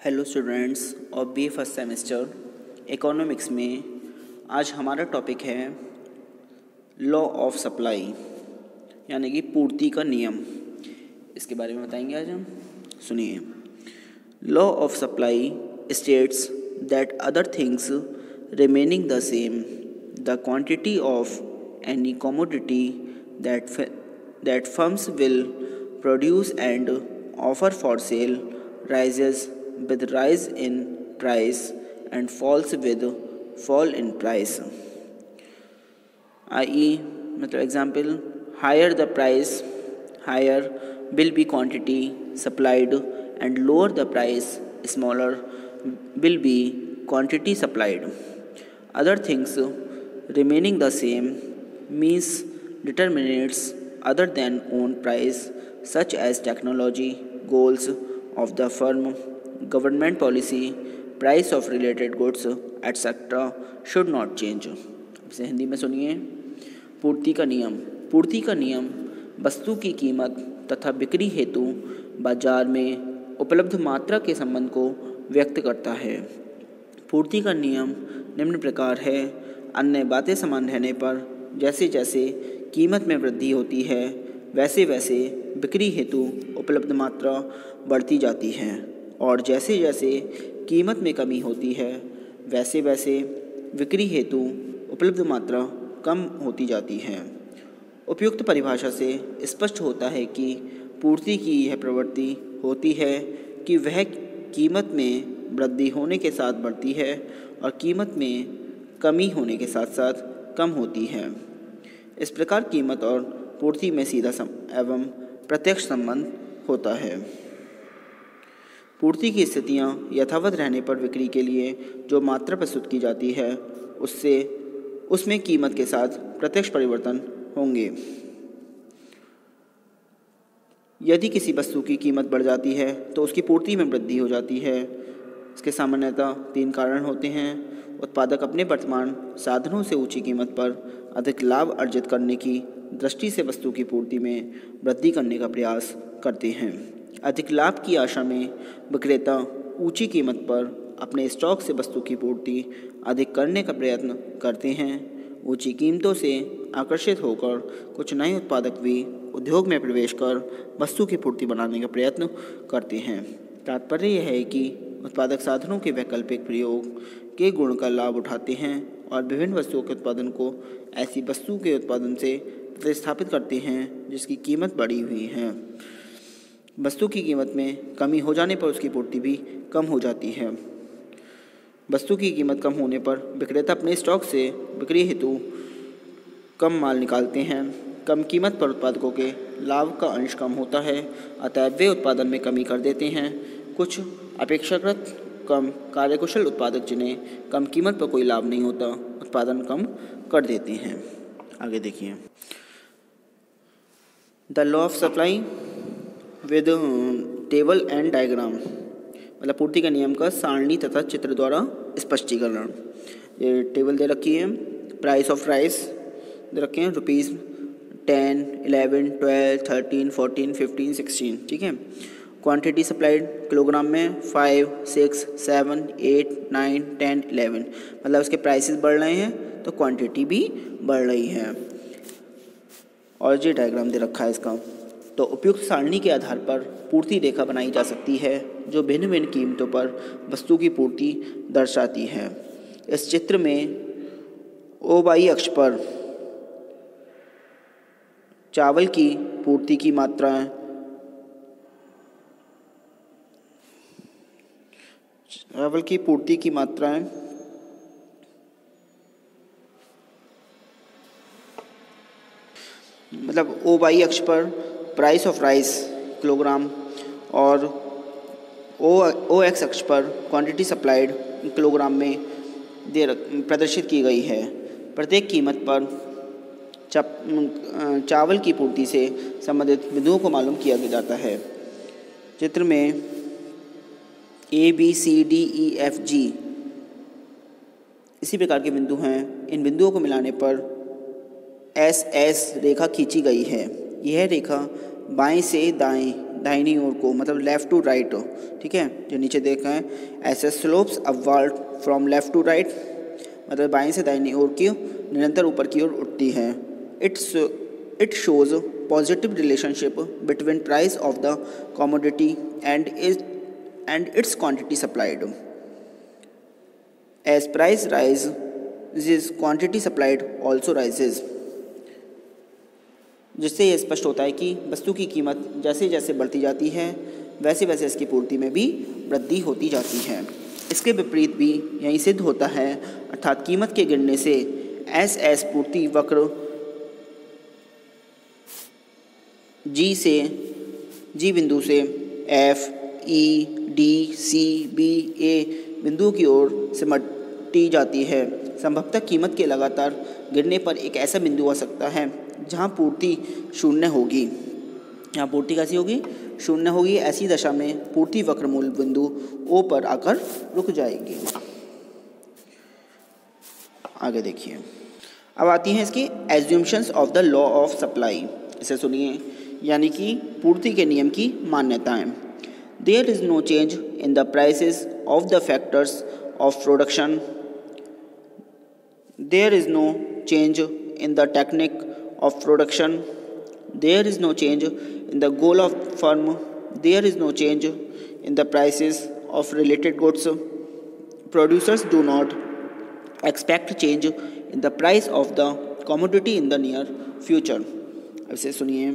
Hello students और B first semester economics में आज हमारा टॉपिक है लॉ ऑफ सप्लाई यानी कि पूर्ति का नियम। इसके बारे में बताएंगे आज हम। सुनिए। Law of supply states that other things remaining the same the quantity of any commodity that firms will produce and offer for sale rises with rise in price and falls with fall in price, i.e. मतलब example, higher the price, higher will be quantity supplied and lower the price, smaller will be quantity supplied. Other things remaining the same means determinants other than own price such as technology, goals of the firm, government policy, price of related goods, etc. should not change. इसे हिंदी में सुनिए। पूर्ति का नियम। पूर्ति का नियम वस्तु की कीमत तथा बिक्री हेतु बाजार में उपलब्ध मात्रा के संबंध को व्यक्त करता है। पूर्ति का नियम निम्न प्रकार है। अन्य बातें समान रहने पर जैसे जैसे कीमत में वृद्धि होती है वैसे वैसे बिक्री हेतु उपलब्ध मात्रा बढ़ती जाती है और जैसे जैसे कीमत में कमी होती है वैसे वैसे बिक्री हेतु उपलब्ध मात्रा कम होती जाती है। उपयुक्त परिभाषा से स्पष्ट होता है कि पूर्ति की यह प्रवृत्ति होती है कि वह कीमत में वृद्धि होने के साथ बढ़ती है और कीमत में कमी होने के साथ साथ कम होती है। इस प्रकार कीमत और पूर्ति में सीधा एवं प्रत्यक्ष संबंध होता है। पूर्ति की स्थितियां यथावत रहने पर बिक्री के लिए जो मात्रा प्रस्तुत की जाती है उसमें कीमत के साथ प्रत्यक्ष परिवर्तन होंगे। यदि किसी वस्तु की कीमत बढ़ जाती है तो उसकी पूर्ति में वृद्धि हो जाती है। इसके सामान्यतः 3 कारण होते हैं। उत्पादक अपने वर्तमान साधनों से ऊंची कीमत पर अधिक लाभ अर्जित करने की दृष्टि से वस्तु की पूर्ति में वृद्धि करने का प्रयास करते हैं। अधिक लाभ की आशा में विक्रेता ऊंची कीमत पर अपने स्टॉक से वस्तु की पूर्ति अधिक करने का प्रयत्न करते हैं। ऊंची कीमतों से आकर्षित होकर कुछ नए उत्पादक भी उद्योग में प्रवेश कर वस्तु की पूर्ति बनाने का प्रयत्न करते हैं। तात्पर्य यह है कि उत्पादक साधनों के वैकल्पिक प्रयोग के गुण का लाभ उठाते हैं और विभिन्न वस्तुओं के उत्पादन को ऐसी वस्तु के उत्पादन से प्रतिस्थापित करते हैं जिसकी कीमत बढ़ी हुई है। वस्तु की कीमत में कमी हो जाने पर उसकी पूर्ति भी कम हो जाती है। वस्तु की कीमत कम होने पर विक्रेता अपने स्टॉक से बिक्री हेतु कम माल निकालते हैं। कम कीमत पर उत्पादकों के लाभ का अंश कम होता है, अतः वे उत्पादन में कमी कर देते हैं। कुछ अपेक्षाकृत कम कार्यकुशल उत्पादक जिन्हें कम कीमत पर कोई लाभ नहीं होता उत्पादन कम कर देते हैं। आगे देखिए। The law of supply with table and diagram, मतलब पूर्ति का नियम का सारणी तथा चित्र द्वारा स्पष्टीकरण। ये टेबल दे रखी है। प्राइस ऑफ राइस दे रखे हैं, रुपीज़ 10, 11, 12, 13, 14, 15, 16। ठीक है। क्वांटिटी सप्लाइड किलोग्राम में 5, 6, 7, 8, 9, 10, 11, मतलब उसके प्राइसेस बढ़ रहे हैं तो क्वांटिटी भी बढ़ रही है। और ये डायग्राम दे रखा है इसका। तो उपयुक्त सारणी के आधार पर पूर्ति रेखा बनाई जा सकती है जो भिन्न भिन्न कीमतों पर वस्तु की पूर्ति दर्शाती है। इस चित्र में OY अक्ष पर चावल की पूर्ति की मात्राएं, मतलब OY अक्ष पर प्राइस ऑफ राइस किलोग्राम और OX अक्ष पर क्वांटिटी सप्लाइड किलोग्राम में प्रदर्शित की गई है। प्रत्येक कीमत पर चावल की पूर्ति से संबंधित बिंदुओं को मालूम किया जाता है। चित्र में ABCDEFG इसी प्रकार के बिंदु हैं। इन बिंदुओं को मिलाने पर SS रेखा खींची गई है। यह रेखा बाएं से दाएं दाहिनी ओर को, मतलब लेफ़्ट टू राइट, ठीक है, जो नीचे देखा है, ऐसे slopes upward from left to right, मतलब बाएं से दाहिनी ओर की निरंतर ऊपर की ओर उठती है। It shows positive relationship between price of the commodity and its quantity supplied. As price rises quantity supplied also rises. जिससे यह स्पष्ट होता है कि वस्तु की कीमत जैसे जैसे बढ़ती जाती है वैसे वैसे इसकी पूर्ति में भी वृद्धि होती जाती है। इसके विपरीत भी यही सिद्ध होता है, अर्थात कीमत के गिरने से एस पूर्ति वक्र जी बिंदु से F E D C B A बिंदुओं की ओर सिमटी जाती है। संभवतः कीमत के लगातार गिरने पर एक ऐसा बिंदु आ सकता है जहां पूर्ति शून्य होगी। यहाँ पूर्ति कैसी होगी? शून्य होगी। ऐसी दशा में पूर्ति वक्र मूल बिंदु ओ पर आकर रुक जाएगी। आगे देखिए, अब आती हैं इसकी assumptions of the law of supply. इसे सुनिए, यानी कि पूर्ति के नियम की मान्यताएं। There is no change in the prices of the factors of production. There is no change in the technique of production. There is no change in the goal of firm. There is no change in the prices of related goods. Producers do not expect change in the price of the commodity in the near future. अब इसे सुनिए,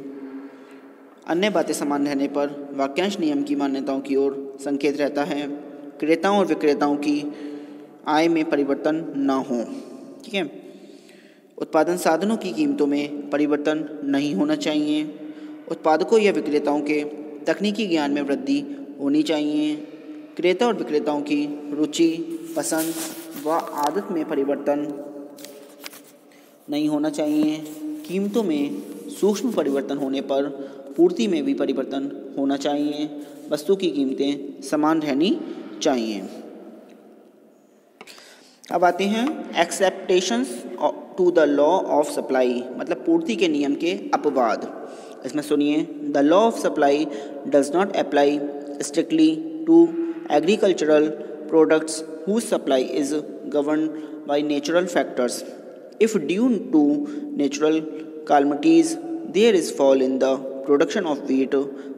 अन्य बातें समान रहने पर वाक्यांश नियम की मान्यताओं की ओर संकेत रहता है। क्रेताओं और विक्रेताओं की आय में परिवर्तन न हो, ठीक है। उत्पादन साधनों की कीमतों में परिवर्तन नहीं होना चाहिए। उत्पादकों या विक्रेताओं के तकनीकी ज्ञान में वृद्धि होनी चाहिए। क्रेता और विक्रेताओं की रुचि, पसंद व आदत में परिवर्तन नहीं होना चाहिए। कीमतों में सूक्ष्म परिवर्तन होने पर पूर्ति में भी परिवर्तन होना चाहिए। वस्तु की कीमतें समान रहनी चाहिए। अब आते हैं exceptions to the law of supply, मतलब पूर्ति के नियम के अपवाद। इसमें सुनिए, the law of supply does not apply strictly to agricultural products whose supply is govern by natural factors. If due to natural calamities there is fall in the production of wheat,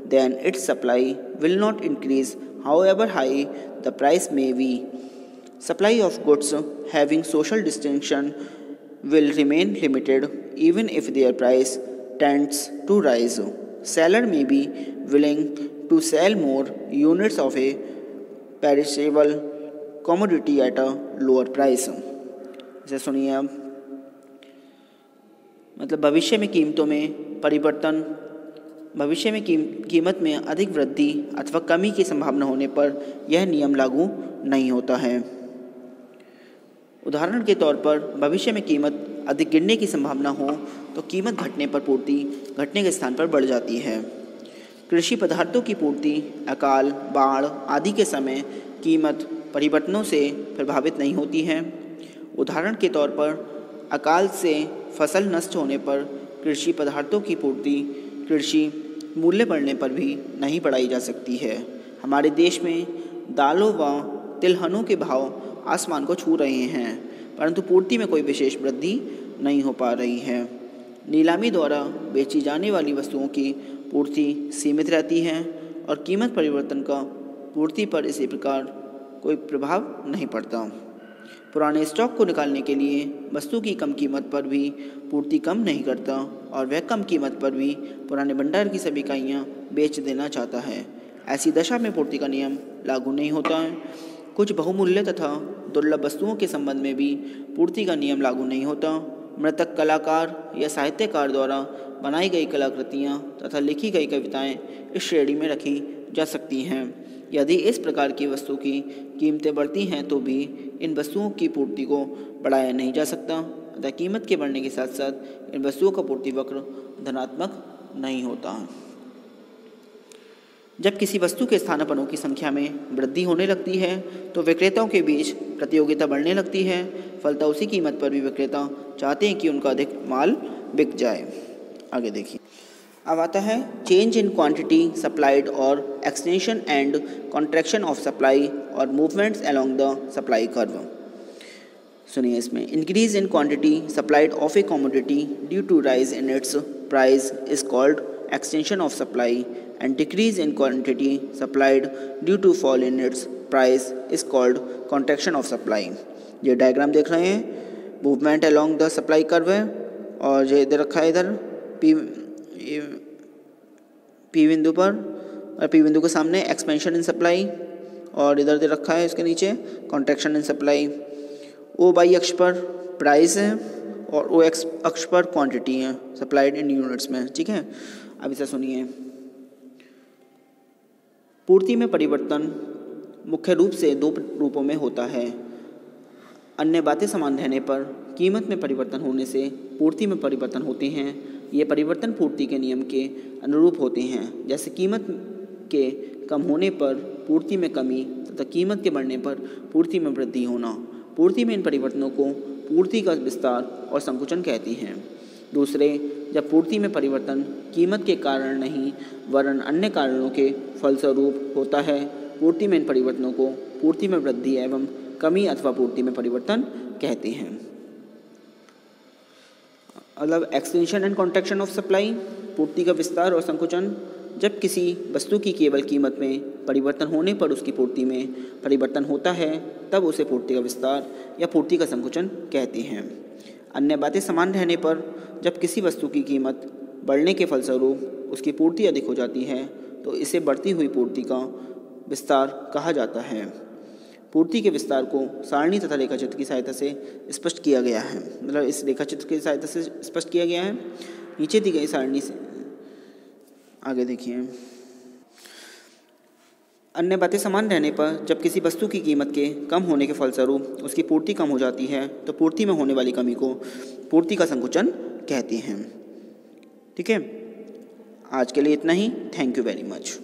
then its supply will not increase however high the price may be. Supply of goods having social distinction will remain limited even if their price tends to rise. Seller may be willing to sell more units of a perishable commodity at a lower price. इसे सुनिए अब, मतलब भविष्य में कीमतों में परिवर्तन, भविष्य में कीमत में अधिक वृद्धि अथवा कमी की संभावना होने पर यह नियम लागू नहीं होता है। उदाहरण के तौर पर भविष्य में कीमत अधिक गिरने की संभावना हो तो कीमत घटने पर पूर्ति घटने के स्थान पर बढ़ जाती है। कृषि पदार्थों की पूर्ति अकाल, बाढ़ आदि के समय कीमत परिवर्तनों से प्रभावित नहीं होती है। उदाहरण के तौर पर अकाल से फसल नष्ट होने पर कृषि पदार्थों की पूर्ति कृषि मूल्य बढ़ने पर भी नहीं बढ़ाई जा सकती है। हमारे देश में दालों व तिलहनों के भाव आसमान को छू रहे हैं, परंतु पूर्ति में कोई विशेष वृद्धि नहीं हो पा रही है। नीलामी द्वारा बेची जाने वाली वस्तुओं की पूर्ति सीमित रहती है और कीमत परिवर्तन का पूर्ति पर इसी प्रकार कोई प्रभाव नहीं पड़ता। पुराने स्टॉक को निकालने के लिए वस्तु की कम कीमत पर भी पूर्ति कम नहीं करता और वह कम कीमत पर भी पुराने भंडार की सभी इकाइयाँ बेच देना चाहता है। ऐसी दशा में पूर्ति का नियम लागू नहीं होता है। कुछ बहुमूल्य तथा दुर्लभ वस्तुओं के संबंध में भी पूर्ति का नियम लागू नहीं होता। मृतक कलाकार या साहित्यकार द्वारा बनाई गई कलाकृतियाँ तथा लिखी गई कविताएँ इस श्रेणी में रखी जा सकती हैं। यदि इस प्रकार की वस्तु की कीमतें बढ़ती हैं तो भी इन वस्तुओं की पूर्ति को बढ़ाया नहीं जा सकता, अतः कीमत के बढ़ने के साथ साथ इन वस्तुओं का पूर्ति वक्र धनात्मक नहीं होता है। जब किसी वस्तु के स्थानापन्नों की संख्या में वृद्धि होने लगती है तो विक्रेताओं के बीच प्रतियोगिता बढ़ने लगती है। फलतः उसी कीमत पर भी विक्रेता चाहते हैं कि उनका अधिक माल बिक जाए। आगे देखिए, अब आता है चेंज इन क्वांटिटी सप्लाइड और extension and contraction of supply और movements along the supply curve. सुनिए इसमें, increase in quantity supplied of a commodity due to rise in its price is called extension of supply and decrease in quantity supplied due to fall in its price is called contraction of supply. ये diagram देख रहे हैं, movement along the supply curve है और ये इधर रखा है, इधर पी बिंदु पर और पी बिंदु के सामने एक्सपेंशन इन सप्लाई और इधर दे रखा है इसके नीचे contraction in supply. O Y अक्ष पर प्राइस है और ओ एक्स अक्ष पर क्वांटिटी है सप्लाइड इन यूनिट्स में। ठीक है, अब इसे सुनिए। पूर्ति में परिवर्तन मुख्य रूप से दो रूपों में होता है। अन्य बातें समान रहने पर कीमत में परिवर्तन होने से पूर्ति में परिवर्तन होते हैं। ये परिवर्तन पूर्ति के नियम के अनुरूप होते हैं, जैसे कीमत के कम होने पर पूर्ति में कमी तथा कीमत के बढ़ने पर पूर्ति में वृद्धि होना। पूर्ति में इन परिवर्तनों को पूर्ति का विस्तार और संकुचन कहते हैं। दूसरे, जब पूर्ति में परिवर्तन कीमत के कारण नहीं वरन अन्य कारणों के फलस्वरूप होता है, पूर्ति में इन परिवर्तनों को पूर्ति में वृद्धि एवं कमी अथवा पूर्ति में परिवर्तन कहते हैं। मतलब extension and contraction of supply, पूर्ति का विस्तार और संकुचन। जब किसी वस्तु की केवल कीमत में परिवर्तन होने पर उसकी पूर्ति में परिवर्तन होता है, तब उसे पूर्ति का विस्तार या पूर्ति का संकुचन कहते हैं। अन्य बातें समान रहने पर जब किसी वस्तु की कीमत बढ़ने के फलस्वरूप उसकी पूर्ति अधिक हो जाती है, तो इसे बढ़ती हुई पूर्ति का विस्तार कहा जाता है। पूर्ति के विस्तार को सारणी तथा रेखाचित्र की सहायता से स्पष्ट किया गया है। मतलब इस रेखाचित्र की सहायता से स्पष्ट किया गया है। नीचे दी गई सारणी से आगे देखिए। अन्य बातें समान रहने पर जब किसी वस्तु की कीमत के कम होने के फलस्वरूप उसकी पूर्ति कम हो जाती है, तो पूर्ति में होने वाली कमी को पूर्ति का संकुचन कहते हैं। ठीक है, आज के लिए इतना ही। Thank you very much.